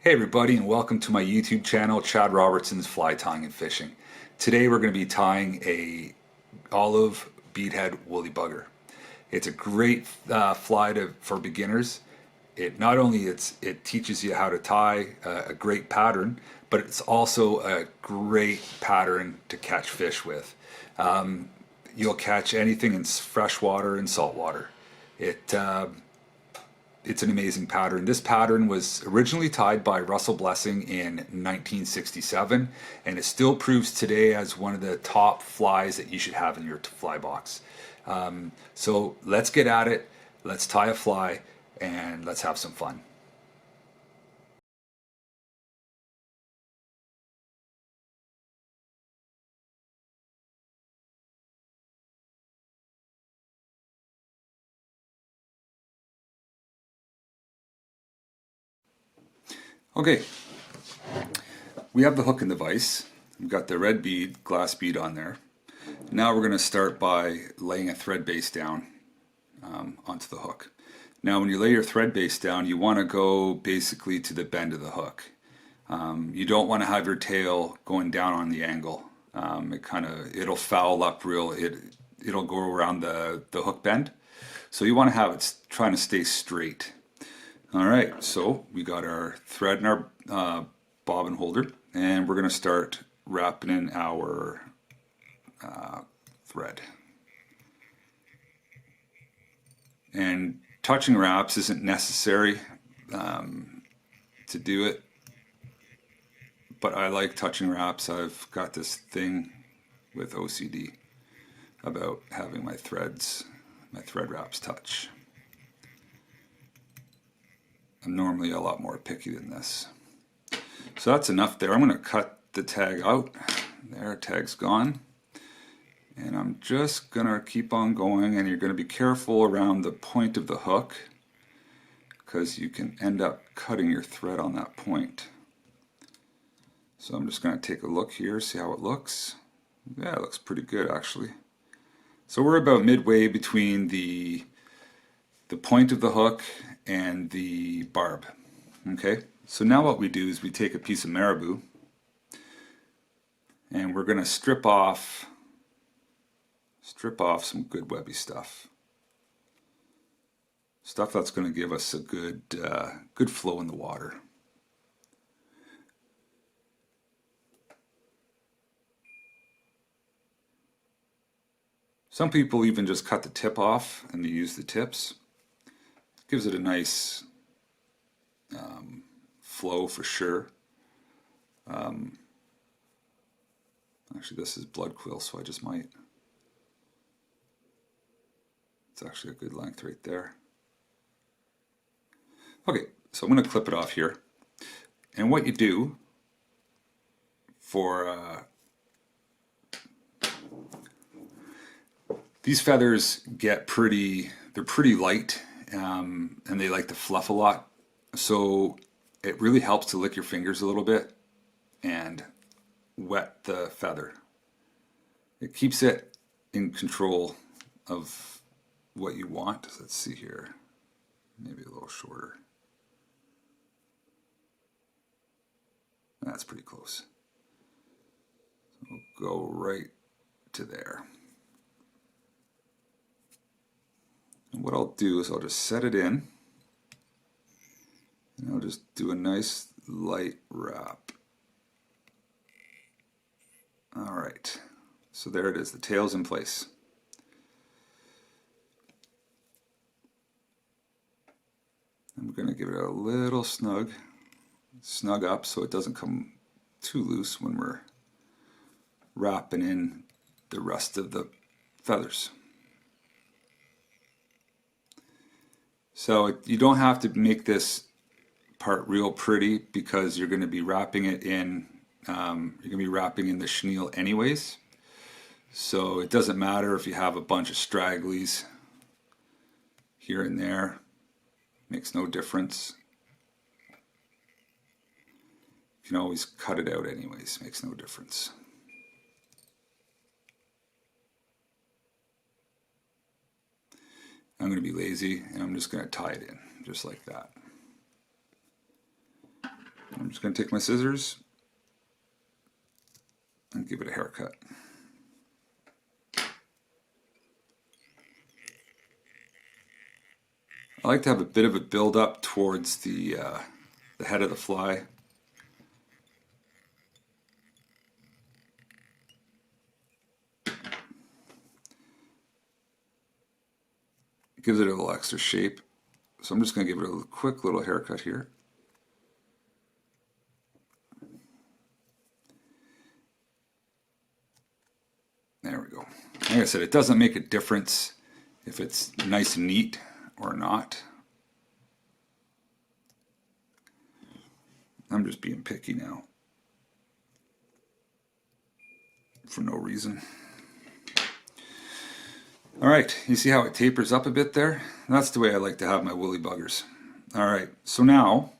Hey everybody, and welcome to my YouTube channel, Chad Robertson's Fly Tying and Fishing. Today we're going to be tying a olive beadhead woolly bugger. It's a great for beginners. It not only it teaches you how to tie a great pattern, but it's also a great pattern to catch fish with. You'll catch anything in freshwater and saltwater. It it's an amazing pattern. This pattern was originally tied by Russell Blessing in 1967, and it still proves today as one of the top flies that you should have in your fly box. So let's get at it, let's tie a fly, and let's have some fun. Okay, we have the hook and the vise. We've got the red bead, glass bead on there. Now we're going to start by laying a thread base down onto the hook. Now when you lay your thread base down, you want to go basically to the bend of the hook. You don't want to have your tail going down on the angle. It'll foul up it'll go around the hook bend. So you want to have it trying to stay straight. Alright, so we got our thread and our bobbin holder, and we're going to start wrapping in our thread. And touching wraps isn't necessary to do it, but I like touching wraps. I've got this thing with OCD about having my thread wraps touch. I'm normally a lot more picky than this. So that's enough there. I'm going to cut the tag out. There, tag's gone. And I'm just going to keep on going, and you're going to be careful around the point of the hook because you can end up cutting your thread on that point. So I'm just going to take a look here, see how it looks. Yeah, it looks pretty good actually. So we're about midway between the point of the hook and the barb. Okay, so now what we do is we take a piece of marabou and we're going to strip off some good webby stuff. Stuff that's going to give us a good flow in the water. Some people even just cut the tip off and they use the tips. Gives it a nice flow for sure. Actually, this is blood quill, so I just might. It's actually a good length right there. Okay, so I'm going to clip it off here. And what you do for these feathers they're pretty light, and they like to fluff a lot. So it really helps to lick your fingers a little bit and wet the feather. It keeps it in control of what you want. Let's see here, maybe a little shorter. That's pretty close. So we'll go right to there. And what I'll do is I'll just set it in, and I'll just do a nice light wrap. Alright, so there it is, the tail's in place. And we're going to give it a little snug up so it doesn't come too loose when we're wrapping in the rest of the feathers. So you don't have to make this part real pretty because you're going to be wrapping it in. You're going to be wrapping in the chenille anyways. So it doesn't matter if you have a bunch of stragglies here and there. Makes no difference. You can always cut it out anyways. Makes no difference. I'm going to be lazy and I'm just going to tie it in just like that. I'm just going to take my scissors and give it a haircut. I like to have a bit of a build up towards the head of the fly. It gives it a little extra shape. So I'm just going to give it a quick little haircut here. There we go. Like I said, it doesn't make a difference if it's nice and neat or not. I'm just being picky now for no reason. All right, you see how it tapers up a bit there? That's the way I like to have my woolly buggers. All right, so now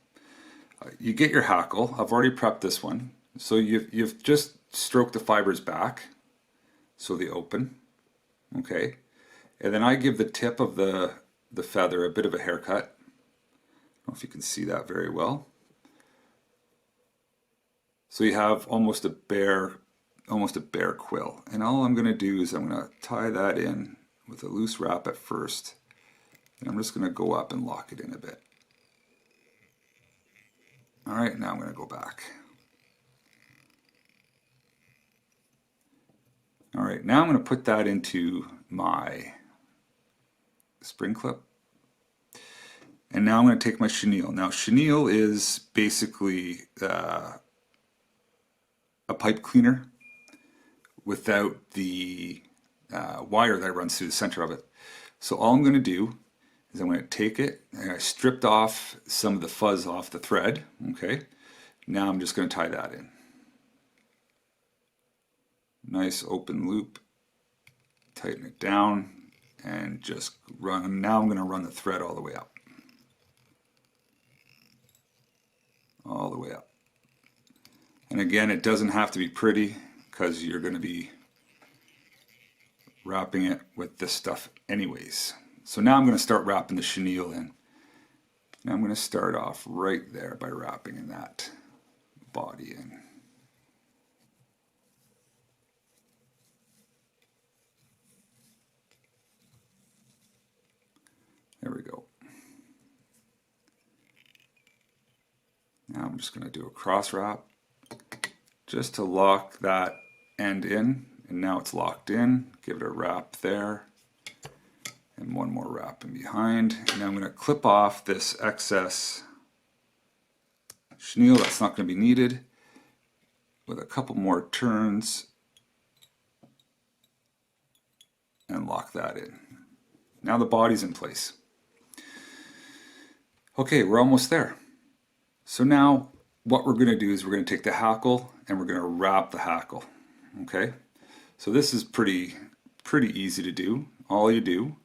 you get your hackle. I've already prepped this one. So you've just stroked the fibers back so they open, okay? And then I give the tip of the feather a bit of a haircut. I don't know if you can see that very well. So you have almost a bare quill. And all I'm going to do is I'm going to tie that in with a loose wrap at first. And I'm just going to go up and lock it in a bit. All right, now I'm going to go back. All right, now I'm going to put that into my spring clip. And now I'm going to take my chenille. Now chenille is basically a pipe cleaner without the wire that runs through the center of it. So all I'm going to do is I'm going to take it, and I stripped off some of the fuzz off the thread, okay? Now I'm just going to tie that in. Nice open loop, tighten it down, and just run. Now I'm going to run the thread all the way up. All the way up. And again, it doesn't have to be pretty because you're going to be wrapping it with this stuff anyways. So now I'm going to start wrapping the chenille in. And I'm going to start off right there by wrapping in that body in. There we go. Now I'm just going to do a cross wrap just to lock that end in. And now it's locked in. Give it a wrap there. And one more wrap in behind. And now I'm going to clip off this excess chenille that's not going to be needed with a couple more turns and lock that in. Now the body's in place. Okay, we're almost there. So now what we're going to do is we're going to take the hackle and we're going to wrap the hackle. Okay, so this is pretty easy to do. All you do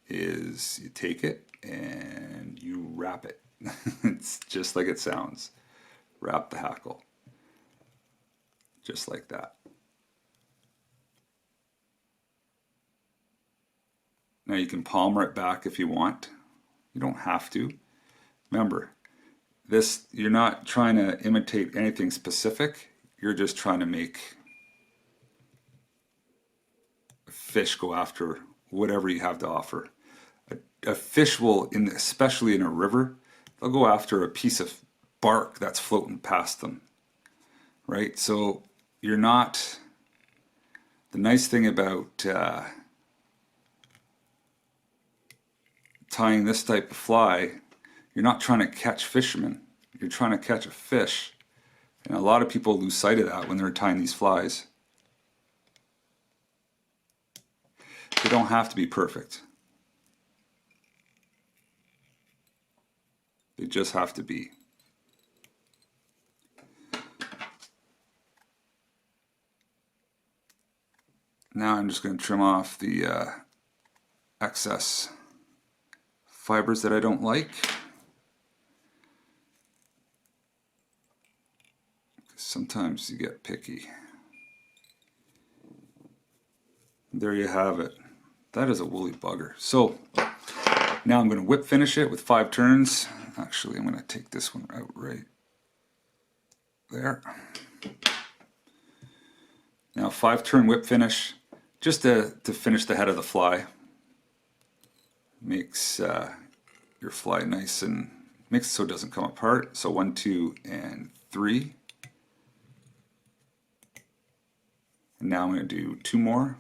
is you take it and you wrap it. It's just like it sounds. Wrap the hackle. Just like that. Now you can palmer it back if you want. You don't have to. Remember, this, you're not trying to imitate anything specific. You're just trying to make a fish go after whatever you have to offer. A fish will, especially in a river, they'll go after a piece of bark that's floating past them, right? So you're not, the nice thing about tying this type of fly, you're not trying to catch fishermen, you're trying to catch a fish. And a lot of people lose sight of that when they're tying these flies. They don't have to be perfect. They just have to be. Now I'm just going to trim off the excess fibers that I don't like. Sometimes you get picky. There you have it. That is a woolly bugger. So now I'm going to whip finish it with 5 turns. Actually, I'm going to take this one out right there. Now 5-turn whip finish, just to finish the head of the fly. Makes your fly nice and makes it so it doesn't come apart. So 1, 2, and 3. And now I'm going to do 2 more.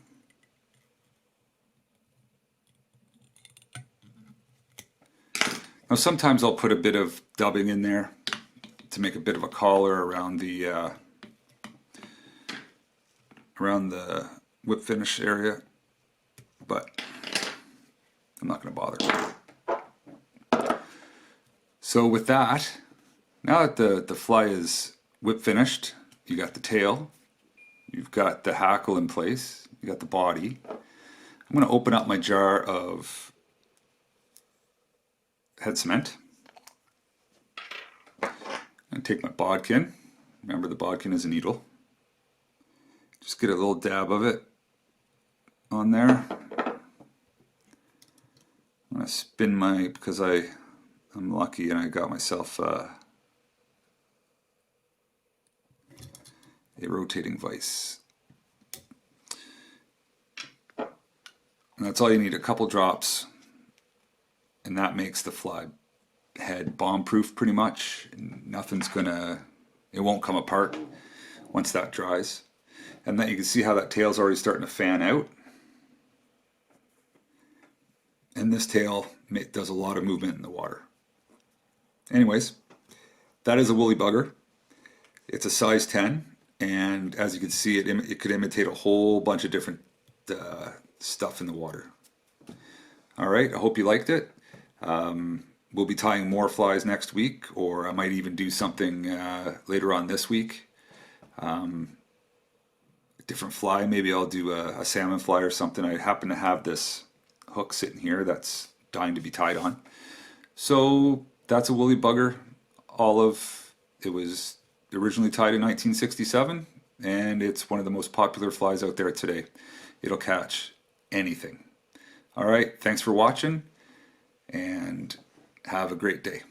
Now sometimes I'll put a bit of dubbing in there to make a bit of a collar around the whip finish area, but I'm not going to bother. So with that, now that the fly is whip finished, you got the tail, you've got the hackle in place, you got the body. I'm going to open up my jar of head cement and take my bodkin. Remember, the bodkin is a needle. Just get a little dab of it on there. I'm going to spin because I'm lucky and I got myself a rotating vise. And that's all you need, a couple drops, and that makes the fly head bomb-proof pretty much. Nothing's it won't come apart once that dries. And then you can see how that tail's already starting to fan out. And this tail does a lot of movement in the water. Anyways, that is a woolly bugger. It's a size 10, and as you can see, it could imitate a whole bunch of different stuff in the water. Alright, I hope you liked it. We'll be tying more flies next week, or I might even do something later on this week. Different fly, maybe I'll do a salmon fly or something. I happen to have this hook sitting here that's dying to be tied on. So that's a woolly bugger. It was originally tied in 1967, and it's one of the most popular flies out there today. It'll catch anything. Alright, thanks for watching, and have a great day.